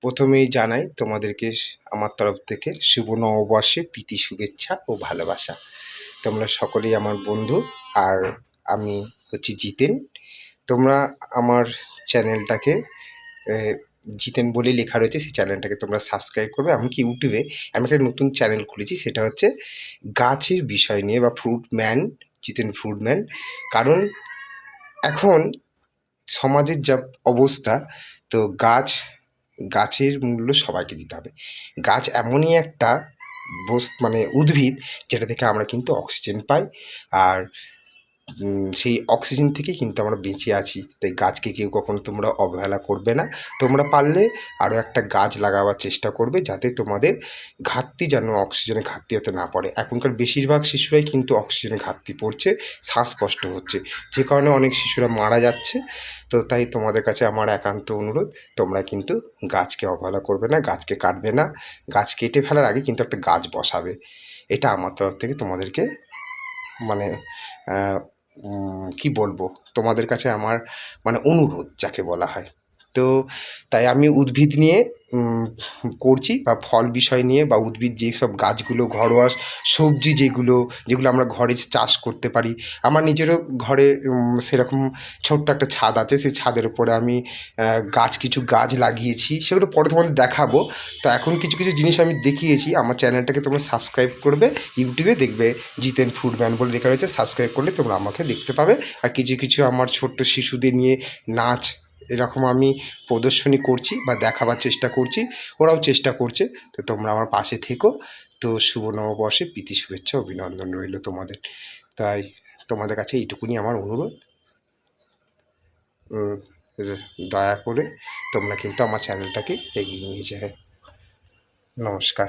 প্রথমেই জানাই তোমাদেরকে আমার তরফ থেকে শুভ নববর্ষে প্রীতি শুভেচ্ছা ও ভালোবাসা। তোমরা সকলেই আমার বন্ধু, আর আমি হচ্ছি জিতেন। তোমরা আমার চ্যানেলটাকে জিতেন বলেই লেখা রয়েছে, সেই চ্যানেলটাকে তোমরা সাবস্ক্রাইব করবে। এমনকি ইউটিউবে আমি একটা নতুন চ্যানেল খুলেছি, সেটা হচ্ছে গাছের বিষয় নিয়ে বা ফ্রুট ম্যান, জিতেন ফ্রুট ম্যান। কারণ এখন সমাজের যা অবস্থা, তো গাছের মূল্য সবাইকে দিতে হবে। গাছ এমনই একটা মানে উদ্ভিদ, যেটা থেকে আমরা কিন্তু অক্সিজেন পাই। আর সেই অক্সিজেন থেকেই কিন্তু আমরা বেঁচে আছি। তাই গাছকে কেউ কখনো তোমরা অবহেলা করবে না। তোমরা পারলে আরও একটা গাছ লাগাবার চেষ্টা করবে, যাতে তোমাদের ঘাটতি যেন অক্সিজেনের ঘাটতি যাতে না পড়ে। এখনকার বেশিরভাগ শিশুরাই কিন্তু অক্সিজেনের ঘাটতি পড়ছে, শ্বাসকষ্ট হচ্ছে, যে কারণে অনেক শিশুরা মারা যাচ্ছে। তো তাই তোমাদের কাছে আমার একান্ত অনুরোধ, তোমরা কিন্তু গাছকে অবহেলা করবে না, গাছকে কাটবে না। গাছ কেটে ফেলার আগে কিন্তু একটা গাছ বসাবে। এটা আমার তরফ থেকে তোমাদেরকে মানে কি বলবো, তোমাদের কাছে আমার মানে অনুরোধ যাকে বলা হয়। তো তাই আমি উদ্ভিদ নিয়ে করছি, বা ফল বিষয় নিয়ে, বা উদ্ভিদ যেসব গাছগুলো ঘরোয়া সবজি যেগুলো আমরা ঘরে চাষ করতে পারি। আমার নিজেরও ঘরে সেরকম ছোট্ট একটা ছাদ আছে, সেই ছাদের উপরে আমি কিছু গাছ লাগিয়েছি, সেগুলো পরে তোমাদের দেখাবো। তো এখন কিছু জিনিস আমি দেখিয়েছি। আমার চ্যানেলটাকে তোমরা সাবস্ক্রাইব করবে, ইউটিউবে দেখবে জিতেন ফুড ম্যান বলে লেখা রয়েছে, সাবস্ক্রাইব করলে তোমরা আমাকে দেখতে পাবে। আর কিছু আমার ছোট্ট শিশুদের নিয়ে নাচ এরকম আমি প্রদর্শনী করছি বা দেখাবার চেষ্টা করছি, ওরাও চেষ্টা করছে। তো তোমরা আমার পাশে থেকো। তো শুভ নববর্ষে প্রীতি শুভেচ্ছা অভিনন্দন রইল তোমাদের। তাই তোমাদের কাছে এইটুকুনি আমার অনুরোধ, দয়া করে তোমরা কিন্তু আমার চ্যানেলটাকে এগিয়ে নিয়ে যায়। নমস্কার।